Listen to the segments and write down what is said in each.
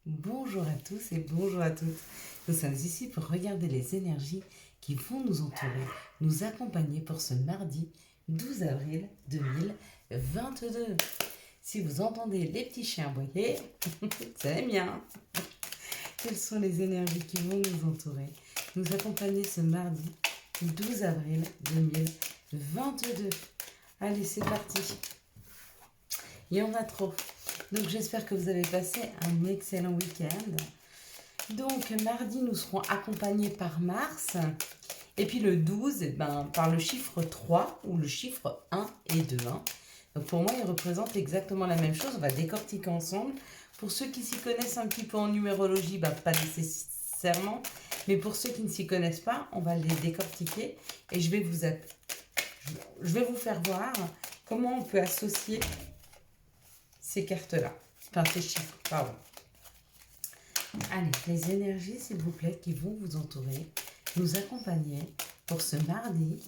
Bonjour à tous et bonjour à toutes. Nous sommes ici pour regarder les énergies qui vont nous entourer, nous accompagner pour ce mardi 12 avril 2022. Si vous entendez les petits chiens aboyer, c'est bien. Quelles sont les énergies qui vont nous entourer, nous accompagner ce mardi 12 avril 2022? Allez, c'est parti. Il y en a trop. Donc j'espère que vous avez passé un excellent week-end. Donc mardi, nous serons accompagnés par Mars. Et puis le 12, par le chiffre 3 ou le chiffre 1 et 2. Donc pour moi, ils représentent exactement la même chose. On va décortiquer ensemble. Pour ceux qui s'y connaissent un petit peu en numérologie, pas nécessairement. Mais pour ceux qui ne s'y connaissent pas, on va les décortiquer. Et je vais vous faire voir comment on peut associer ces cartes-là. Enfin, ces chiffres, pardon. Allez, les énergies, s'il vous plaît, qui vont vous entourer, nous accompagner pour ce mardi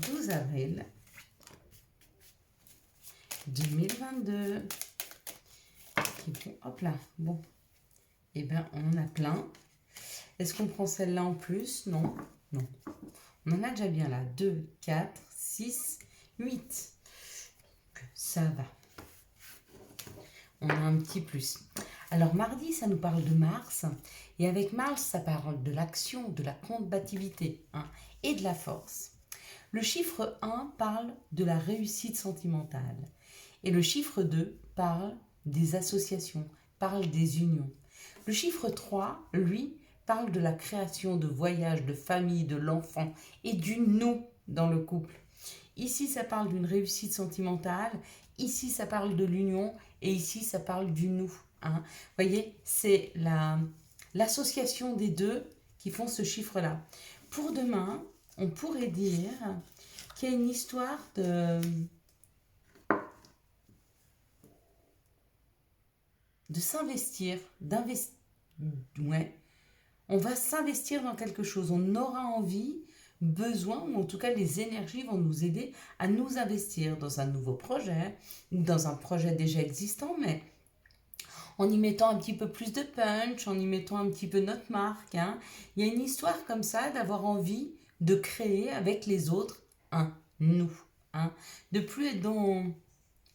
12 avril 2022. Hop là, bon. Eh bien, on en a plein. Est-ce qu'on prend celle-là en plus? Non, non. On en a déjà bien là. 2, 4, 6, 8. Ça va. On a un petit plus. Alors mardi, ça nous parle de Mars. Et avec Mars, ça parle de l'action, de la combativité et de la force. Le chiffre 1 parle de la réussite sentimentale. Et le chiffre 2 parle des associations, parle des unions. Le chiffre 3, lui, parle de la création de voyages, de famille, de l'enfant et du nous dans le couple. Ici, ça parle d'une réussite sentimentale. Ici, ça parle de l'union. Et ici, ça parle du nous. Vous voyez, c'est l'association des deux qui font ce chiffre-là. Pour demain, on pourrait dire qu'il y a une histoire de s'investir, ouais. On va s'investir dans quelque chose. On aura envie, besoin, ou en tout cas les énergies vont nous aider à nous investir dans un nouveau projet ou dans un projet déjà existant, mais en y mettant un petit peu plus de punch, en y mettant un petit peu notre marque. Il y a une histoire comme ça d'avoir envie de créer avec les autres un nous. De plus être dans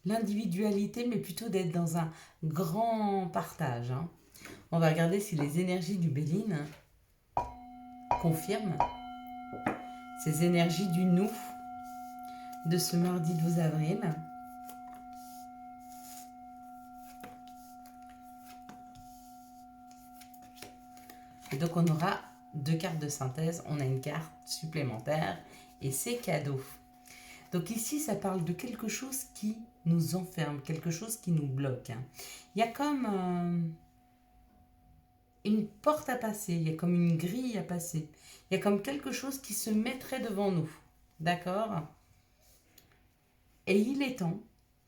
l'individualité, mais plutôt d'être dans un grand partage. On va regarder si les énergies du Béline confirment ces énergies du nous de ce mardi 12 avril. Et donc on aura 2 cartes de synthèse, on a une carte supplémentaire et c'est cadeau. Donc ici ça parle de quelque chose qui nous enferme, quelque chose qui nous bloque. Il y a comme une porte à passer, il y a comme une grille à passer, il y a comme quelque chose qui se mettrait devant nous. D'accord? Et il est temps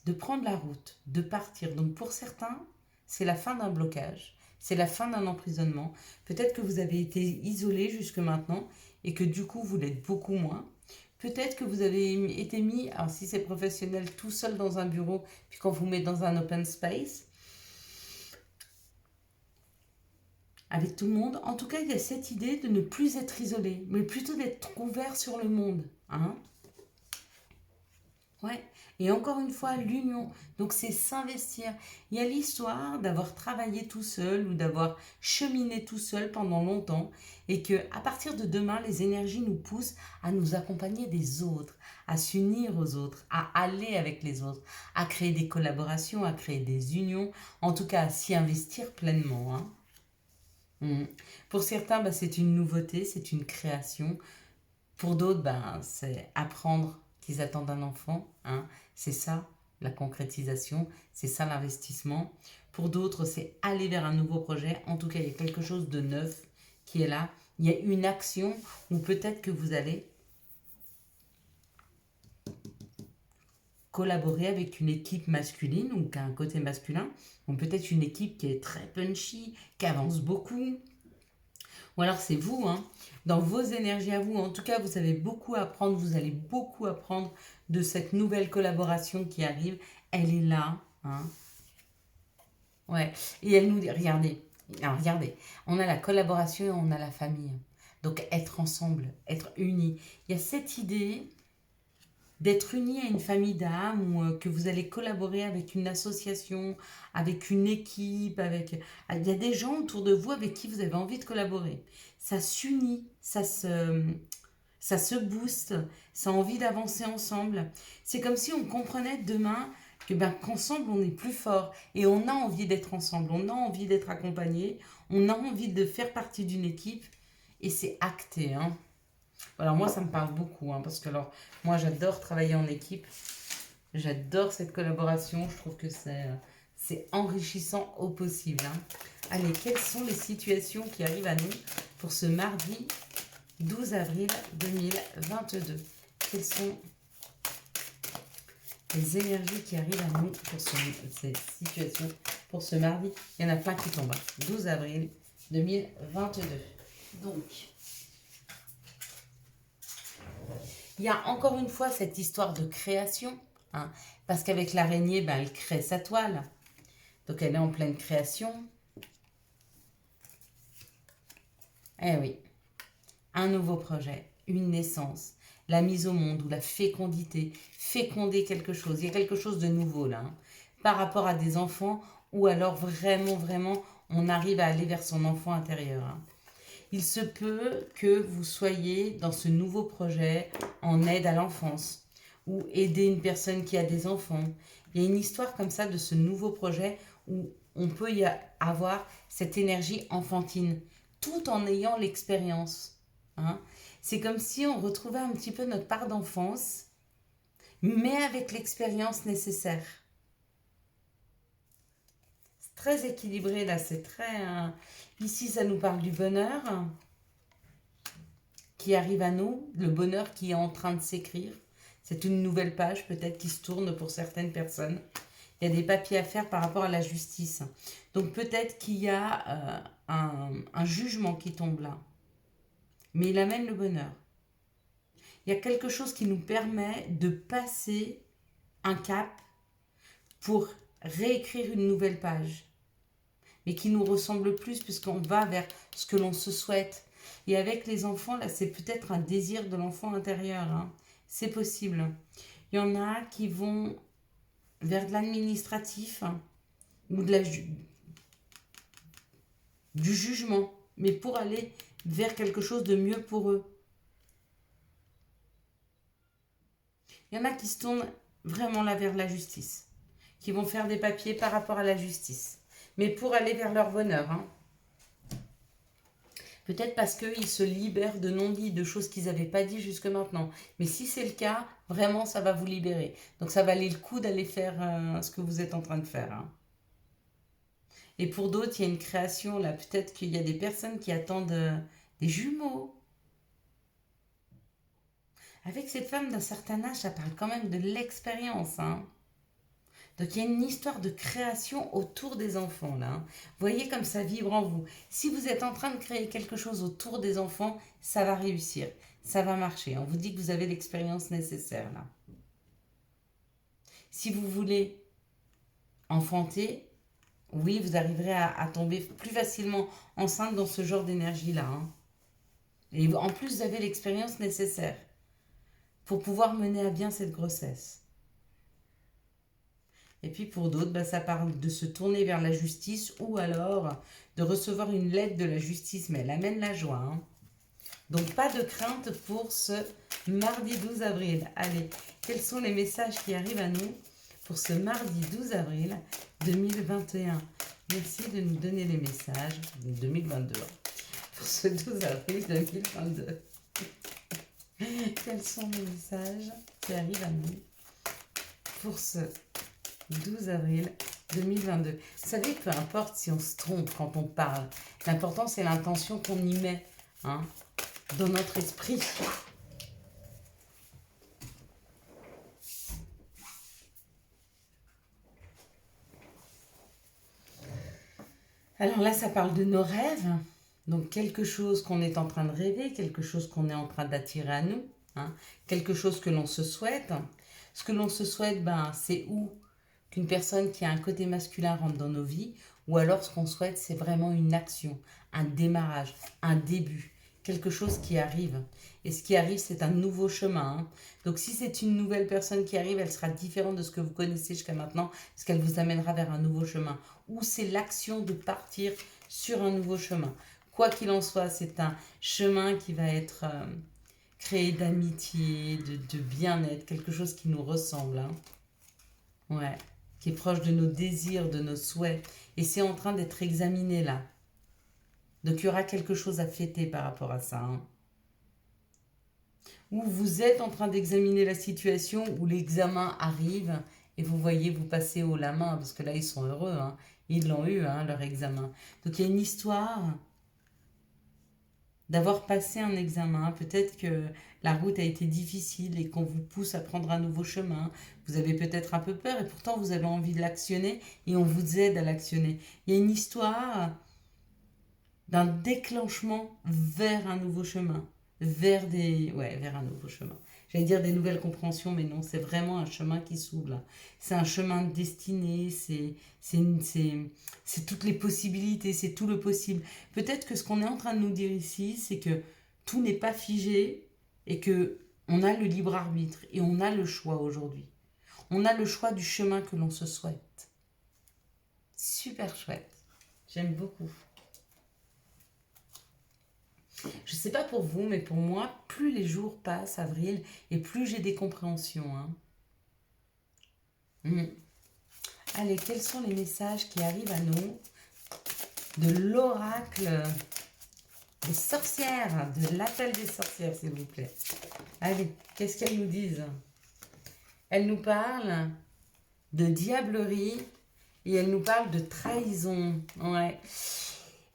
de prendre la route, de partir. Donc pour certains, c'est la fin d'un blocage, c'est la fin d'un emprisonnement. Peut-être que vous avez été isolé jusque maintenant et que du coup vous l'êtes beaucoup moins. Peut-être que vous avez été mis, alors si c'est professionnel, tout seul dans un bureau, puis qu'on vous met dans un open space, avec tout le monde. En tout cas, il y a cette idée de ne plus être isolé, mais plutôt d'être ouvert sur le monde. Ouais. Et encore une fois, l'union. Donc, c'est s'investir. Il y a l'histoire d'avoir travaillé tout seul ou d'avoir cheminé tout seul pendant longtemps et que à partir de demain, les énergies nous poussent à nous accompagner des autres, à s'unir aux autres, à aller avec les autres, à créer des collaborations, à créer des unions, en tout cas à s'y investir pleinement. Pour certains, c'est une nouveauté, c'est une création. Pour d'autres, c'est apprendre qu'ils attendent un enfant. C'est ça, la concrétisation. C'est ça, l'investissement. Pour d'autres, c'est aller vers un nouveau projet. En tout cas, il y a quelque chose de neuf qui est là. Il y a une action où peut-être que vous allez collaborer avec une équipe masculine ou qui a un côté masculin. Ou peut-être une équipe qui est très punchy, qui avance beaucoup. Ou alors c'est vous, dans vos énergies à vous. En tout cas, vous avez beaucoup à apprendre, vous allez beaucoup apprendre de cette nouvelle collaboration qui arrive. Elle est là. Ouais. Et elle nous dit, regardez, Alors, regardez, on a la collaboration et on a la famille. Donc, être ensemble, être unis. Il y a cette idée d'être unis à une famille d'âmes ou que vous allez collaborer avec une association, avec une équipe, avec... Il y a des gens autour de vous avec qui vous avez envie de collaborer. Ça s'unit, ça se booste, ça a envie d'avancer ensemble. C'est comme si on comprenait demain que qu'ensemble on est plus fort et on a envie d'être ensemble, on a envie d'être accompagné, on a envie de faire partie d'une équipe et c'est acté. Hein. Alors moi ça me parle beaucoup parce que alors moi j'adore travailler en équipe, j'adore cette collaboration, je trouve que c'est enrichissant au possible. Hein. Allez, quelles sont les situations qui arrivent à nous pour ce mardi 12 avril 2022. Quelles sont les énergies qui arrivent à nous pour cette situation, pour ce mardi? Il y en a plein qui tombent. 12 avril 2022. Donc, il y a encore une fois cette histoire de création, parce qu'avec l'araignée, elle crée sa toile. Donc, elle est en pleine création. Eh oui. Un nouveau projet, une naissance, la mise au monde ou la fécondité, féconder quelque chose. Il y a quelque chose de nouveau là, par rapport à des enfants ou alors vraiment, on arrive à aller vers son enfant intérieur. Il se peut que vous soyez dans ce nouveau projet en aide à l'enfance ou aider une personne qui a des enfants. Il y a une histoire comme ça de ce nouveau projet où on peut y avoir cette énergie enfantine tout en ayant l'expérience. Hein. C'est comme si on retrouvait un petit peu notre part d'enfance, mais avec l'expérience nécessaire. C'est très équilibré là, c'est très... Ici, ça nous parle du bonheur qui arrive à nous, le bonheur qui est en train de s'écrire. C'est une nouvelle page peut-être qui se tourne pour certaines personnes. Il y a des papiers à faire par rapport à la justice. Donc peut-être qu'il y a un jugement qui tombe là. Mais il amène le bonheur. Il y a quelque chose qui nous permet de passer un cap pour réécrire une nouvelle page, mais qui nous ressemble plus puisqu'on va vers ce que l'on se souhaite. Et avec les enfants, là, c'est peut-être un désir de l'enfant intérieur. Hein. C'est possible. Il y en a qui vont vers de l'administratif ou du jugement, mais pour aller vers quelque chose de mieux pour eux. Il y en a qui se tournent vraiment là vers la justice, qui vont faire des papiers par rapport à la justice, mais pour aller vers leur bonheur. Hein. Peut-être parce qu'ils se libèrent de non-dits, de choses qu'ils n'avaient pas dit jusque maintenant. Mais si c'est le cas, vraiment, ça va vous libérer. Donc ça valait le coup d'aller faire ce que vous êtes en train de faire. Hein. Et pour d'autres, il y a une création, là, peut-être qu'il y a des personnes qui attendent des jumeaux. Avec cette femme d'un certain âge, ça parle quand même de l'expérience. Hein. Donc il y a une histoire de création autour des enfants, là. Hein. Voyez comme ça vibre en vous. Si vous êtes en train de créer quelque chose autour des enfants, ça va réussir, ça va marcher. On vous dit que vous avez l'expérience nécessaire, là. Si vous voulez enfanter, oui, vous arriverez à tomber plus facilement enceinte dans ce genre d'énergie-là. Hein. Et en plus, vous avez l'expérience nécessaire pour pouvoir mener à bien cette grossesse. Et puis pour d'autres, ça parle de se tourner vers la justice ou alors de recevoir une lettre de la justice, mais elle amène la joie. Hein. Donc pas de crainte pour ce mardi 12 avril. Allez, quels sont les messages qui arrivent à nous pour ce mardi 12 avril 2021? Merci de nous donner les messages de 2022. Pour ce 12 avril 2022. Quels sont les messages qui arrivent à nous pour ce 12 avril 2022. Vous savez, peu importe si on se trompe quand on parle, l'important c'est l'intention qu'on y met dans notre esprit. Alors là, ça parle de nos rêves. Donc quelque chose qu'on est en train de rêver, quelque chose qu'on est en train d'attirer à nous, quelque chose que l'on se souhaite. Ce que l'on se souhaite, c'est où qu'une personne qui a un côté masculin rentre dans nos vies, Ou alors ce qu'on souhaite, c'est vraiment une action, un démarrage, un début, quelque chose qui arrive. Et ce qui arrive, c'est un nouveau chemin, hein. Donc si c'est une nouvelle personne qui arrive, elle sera différente de ce que vous connaissez jusqu'à maintenant, parce qu'elle vous amènera vers un nouveau chemin. Ou c'est l'action de partir sur un nouveau chemin. Quoi qu'il en soit, c'est un chemin qui va être créé d'amitié, de bien-être, quelque chose qui nous ressemble, hein. Ouais, qui est proche de nos désirs, de nos souhaits. Et c'est en train d'être examiné là. Donc il y aura quelque chose à fêter par rapport à ça, hein. Ou vous êtes en train d'examiner la situation, où l'examen arrive et vous voyez vous passer haut la main, parce que là ils sont heureux, hein. Ils l'ont eu, hein, leur examen. Donc il y a une histoire d'avoir passé un examen. Peut-être que la route a été difficile et qu'on vous pousse à prendre un nouveau chemin. Vous avez peut-être un peu peur et pourtant vous avez envie de l'actionner et on vous aide à l'actionner. Il y a une histoire d'un déclenchement vers un nouveau chemin, vers un nouveau chemin. J'allais dire des nouvelles compréhensions, mais non, c'est vraiment un chemin qui s'ouvre là. C'est un chemin de destinée, c'est toutes les possibilités, c'est tout le possible. Peut-être que ce qu'on est en train de nous dire ici, c'est que tout n'est pas figé et que on a le libre arbitre et on a le choix aujourd'hui. On a le choix du chemin que l'on se souhaite. Super chouette. J'aime beaucoup. Je ne sais pas pour vous, mais pour moi, plus les jours passent, avril, et plus j'ai des compréhensions, hein. Mm. Allez, quels sont les messages qui arrivent à nous de l'oracle des sorcières, de l'appel des sorcières, s'il vous plaît. Allez, qu'est-ce qu'elles nous disent? Elles nous parlent de diablerie et elles nous parlent de trahison. Ouais.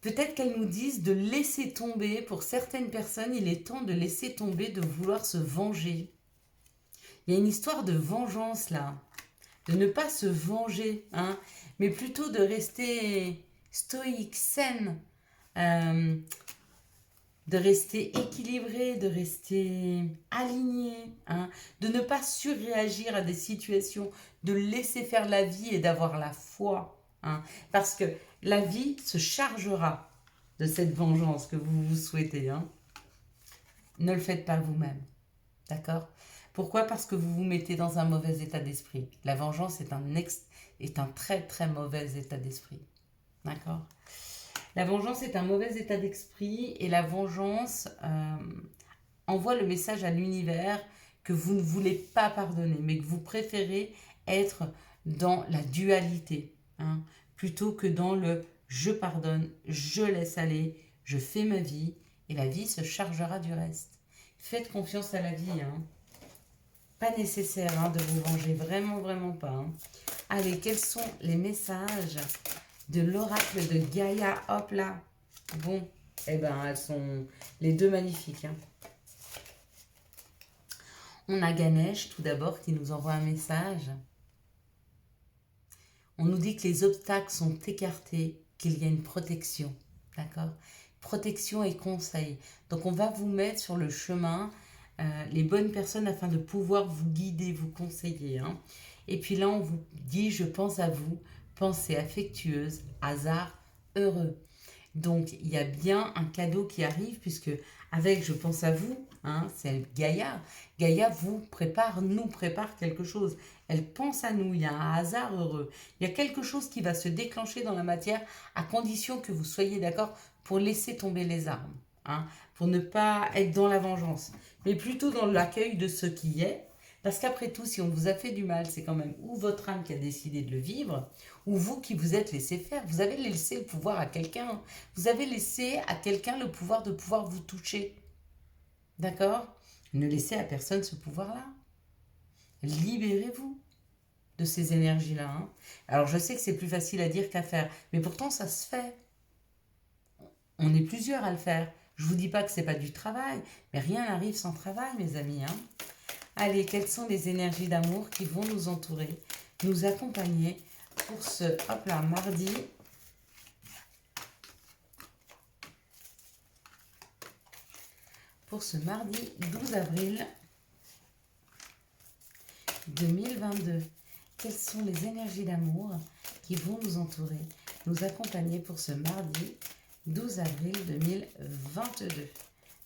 Peut-être qu'elles nous disent de laisser tomber. Pour certaines personnes, il est temps de laisser tomber, de vouloir se venger. Il y a une histoire de vengeance là. De ne pas se venger, hein, mais plutôt de rester stoïque, saine, de rester équilibré, de rester aligné, hein, de ne pas surréagir à des situations, de laisser faire la vie et d'avoir la foi, hein, parce que la vie se chargera de cette vengeance que vous vous souhaitez, hein. Ne le faites pas vous-même, d'accord? Pourquoi? Parce que vous vous mettez dans un mauvais état d'esprit. La vengeance est un très très mauvais état d'esprit, d'accord? La vengeance est un mauvais état d'esprit et la vengeance envoie le message à l'univers que vous ne voulez pas pardonner, mais que vous préférez être dans la dualité, hein, plutôt que dans le je pardonne, je laisse aller, je fais ma vie et la vie se chargera du reste. Faites confiance à la vie, hein. Pas nécessaire, hein, de vous venger, vraiment, vraiment pas, hein. Allez, quels sont les messages de l'oracle de Gaïa? Hop là. Bon, eh ben, elles sont les deux magnifiques, hein. On a Ganesh, tout d'abord, qui nous envoie un message. On nous dit que les obstacles sont écartés, qu'il y a une protection, d'accord? Protection et conseil. Donc, on va vous mettre sur le chemin les bonnes personnes afin de pouvoir vous guider, vous conseiller, hein. Et puis là, on vous dit, je pense à vous, pensée affectueuse, hasard heureux. Donc, il y a bien un cadeau qui arrive, puisque avec je pense à vous, hein, c'est Gaïa. Gaïa nous prépare quelque chose. Elle pense à nous, il y a un hasard heureux. Il y a quelque chose qui va se déclencher dans la matière, à condition que vous soyez d'accord pour laisser tomber les armes, hein, pour ne pas être dans la vengeance, mais plutôt dans l'accueil de ce qui est. Parce qu'après tout, si on vous a fait du mal, c'est quand même ou votre âme qui a décidé de le vivre, ou vous qui vous êtes laissé faire. Vous avez laissé le pouvoir à quelqu'un. Vous avez laissé à quelqu'un le pouvoir de pouvoir vous toucher. D'accord? Ne laissez à personne ce pouvoir-là. Libérez-vous de ces énergies-là, hein. Alors, je sais que c'est plus facile à dire qu'à faire, mais pourtant, ça se fait. On est plusieurs à le faire. Je ne vous dis pas que ce n'est pas du travail, mais rien n'arrive sans travail, mes amis, hein. Allez, quelles sont les énergies d'amour qui vont nous entourer, nous accompagner pour ce, hop là, mardi. Pour ce mardi 12 avril 2022. Quelles sont les énergies d'amour qui vont nous entourer? nous accompagner pour ce mardi 12 avril 2022.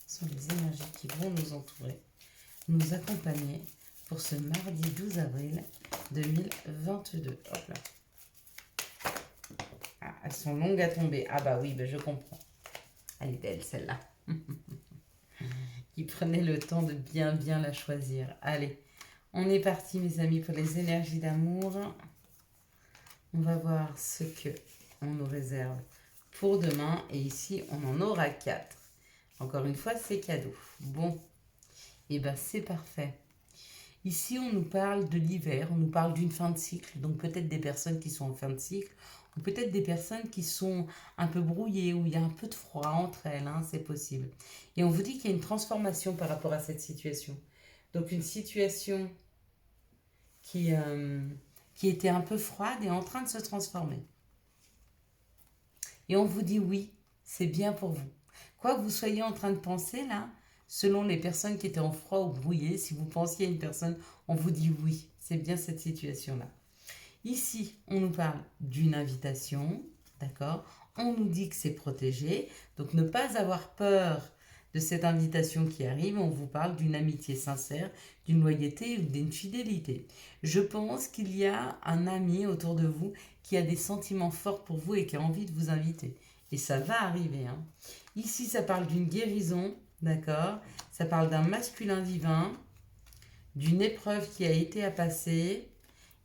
Ce sont les énergies qui vont nous entourer, nous accompagner pour ce mardi 12 avril 2022. Hop là. Ah, elles sont longues à tomber. Ah bah oui, bah je comprends. Elle est belle celle-là. Qui prenait le temps de bien la choisir. Allez, on est parti mes amis pour les énergies d'amour. On va voir ce que on nous réserve pour demain. Et ici, on en aura 4. Encore une fois, c'est cadeau. Bon, et ben c'est parfait. Ici, on nous parle de l'hiver, on nous parle d'une fin de cycle. Donc peut-être des personnes qui sont en fin de cycle, ou peut-être des personnes qui sont un peu brouillées, où il y a un peu de froid entre elles, hein, c'est possible. Et on vous dit qu'il y a une transformation par rapport à cette situation. Donc une situation qui était un peu froide est en train de se transformer. Et on vous dit oui, c'est bien pour vous. Quoi que vous soyez en train de penser là, selon les personnes qui étaient en froid ou brouillées, si vous pensiez à une personne, on vous dit oui, c'est bien cette situation-là. Ici, on nous parle d'une invitation, d'accord? On nous dit que c'est protégé, donc ne pas avoir peur de cette invitation qui arrive. On vous parle d'une amitié sincère, d'une loyauté ou d'une fidélité. Je pense qu'il y a un ami autour de vous qui a des sentiments forts pour vous et qui a envie de vous inviter. Et ça va arriver, hein. Ici, ça parle d'une guérison, d'accord? Ça parle d'un masculin divin, d'une épreuve qui a été à passer.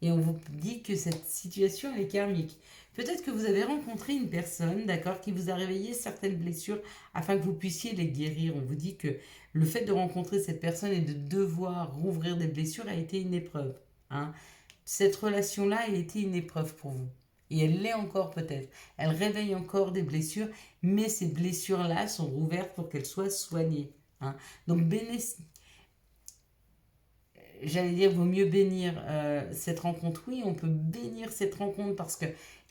Et on vous dit que cette situation est karmique. Peut-être que vous avez rencontré une personne, d'accord, qui vous a réveillé certaines blessures afin que vous puissiez les guérir. On vous dit que le fait de rencontrer cette personne et de devoir rouvrir des blessures a été une épreuve, hein. Cette relation-là a été une épreuve pour vous. Et elle l'est encore peut-être. Elle réveille encore des blessures, mais ces blessures-là sont rouvertes pour qu'elles soient soignées, hein. Donc j'allais dire, vaut mieux bénir cette rencontre. Oui, on peut bénir cette rencontre parce que,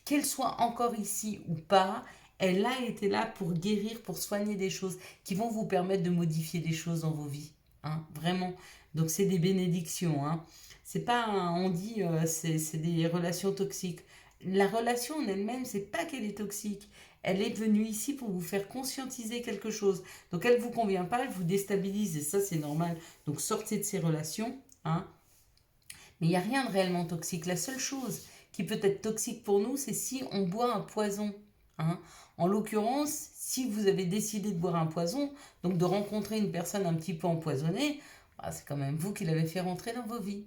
qu'elle soit encore ici ou pas, elle a été là pour guérir, pour soigner des choses qui vont vous permettre de modifier des choses dans vos vies, hein, vraiment. Donc, c'est des bénédictions, hein. C'est pas, on dit, c'est des relations toxiques. La relation en elle-même, c'est pas qu'elle est toxique. Elle est venue ici pour vous faire conscientiser quelque chose. Donc, elle ne vous convient pas, elle vous déstabilise et ça, c'est normal. Donc, sortez de ces relations. Hein. Mais il n'y a rien de réellement toxique. La seule chose qui peut être toxique pour nous, c'est si on boit un poison, hein. En l'occurrence, si vous avez décidé de boire un poison, donc de rencontrer une personne un petit peu empoisonnée, bah, c'est quand même vous qui l'avez fait rentrer dans vos vies.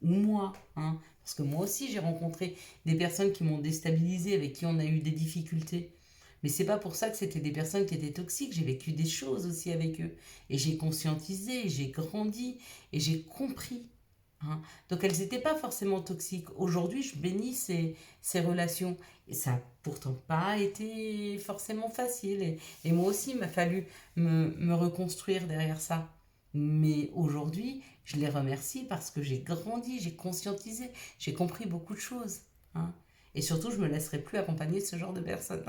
Ou moi, hein. Parce que moi aussi, j'ai rencontré des personnes qui m'ont déstabilisé, avec qui on a eu des difficultés. Mais c'est pas pour ça que c'était des personnes qui étaient toxiques. J'ai vécu des choses aussi avec eux. Et j'ai conscientisé, j'ai grandi et j'ai compris, hein. Donc elles n'étaient pas forcément toxiques. Aujourd'hui, je bénis ces relations. Et ça n'a pourtant pas été forcément facile. Et moi aussi, il m'a fallu me reconstruire derrière ça. Mais aujourd'hui, je les remercie parce que j'ai grandi, j'ai conscientisé, j'ai compris beaucoup de choses, hein. Et surtout, je ne me laisserai plus accompagner de ce genre de personnes.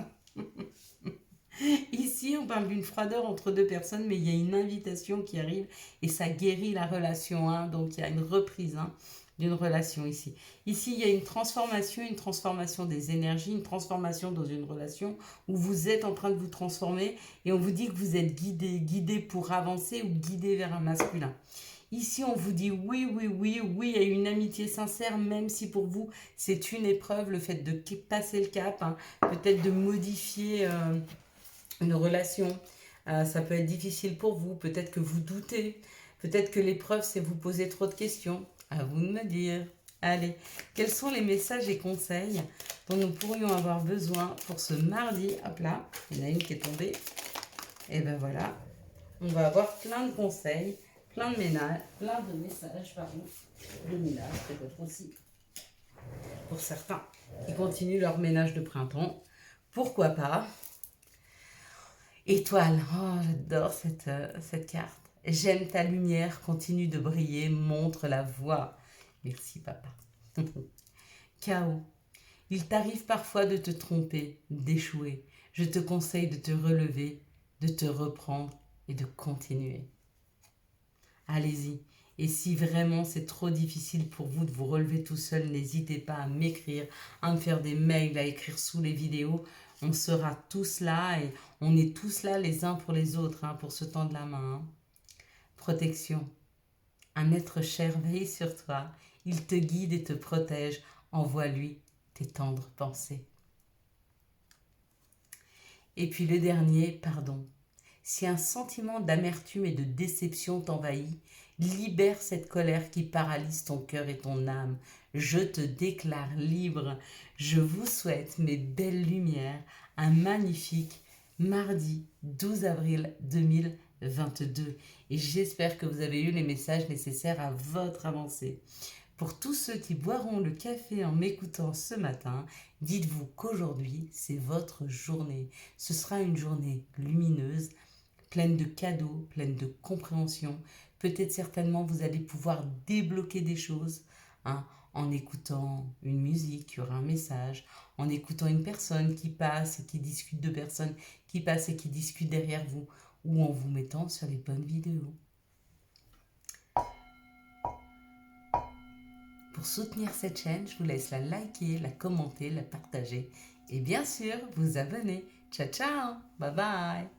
Ici, on parle d'une froideur entre deux personnes, mais il y a une invitation qui arrive et ça guérit la relation, hein. Donc, il y a une reprise, hein, d'une relation ici. Ici, il y a une transformation des énergies, une transformation dans une relation où vous êtes en train de vous transformer et on vous dit que vous êtes guidé pour avancer ou guidé vers un masculin. Ici, on vous dit oui à une amitié sincère, même si pour vous, c'est une épreuve, le fait de passer le cap, hein, peut-être de modifier une relation. Ça peut être difficile pour vous, peut-être que vous doutez, peut-être que l'épreuve, c'est vous poser trop de questions. À vous de me dire. Allez, quels sont les messages et conseils dont nous pourrions avoir besoin pour ce mardi? Hop là, il y en a une qui est tombée. Et ben voilà, on va avoir plein de conseils, plein de messages, pardon, de ménage peut-être aussi, pour certains qui continuent leur ménage de printemps. Pourquoi pas? Étoile, oh j'adore cette carte. J'aime ta lumière, continue de briller, montre la voie. Merci papa. Chaos. Il t'arrive parfois de te tromper, d'échouer. Je te conseille de te relever, de te reprendre et de continuer. Allez-y. Et si vraiment c'est trop difficile pour vous de vous relever tout seul, n'hésitez pas à m'écrire, à me faire des mails, à écrire sous les vidéos. On sera tous là et on est tous là les uns pour les autres, hein, pour se tendre la main. Hein. Protection. Un être cher veille sur toi. Il te guide et te protège. Envoie-lui tes tendres pensées. Et puis le dernier, pardon. Si un sentiment d'amertume et de déception t'envahit, libère cette colère qui paralyse ton cœur et ton âme. Je te déclare libre. Je vous souhaite, mes belles lumières, un magnifique mardi 12 avril 2022. Et j'espère que vous avez eu les messages nécessaires à votre avancée. Pour tous ceux qui boiront le café en m'écoutant ce matin, dites-vous qu'aujourd'hui, c'est votre journée. Ce sera une journée lumineuse, pleine de cadeaux, pleine de compréhension. Peut-être certainement vous allez pouvoir débloquer des choses, hein, en écoutant une musique, il y aura un message, en écoutant une personne qui passe et qui discute, de personnes qui passent et qui discutent derrière vous, ou en vous mettant sur les bonnes vidéos. Pour soutenir cette chaîne, je vous laisse la liker, la commenter, la partager et bien sûr vous abonner. Ciao ciao, bye bye.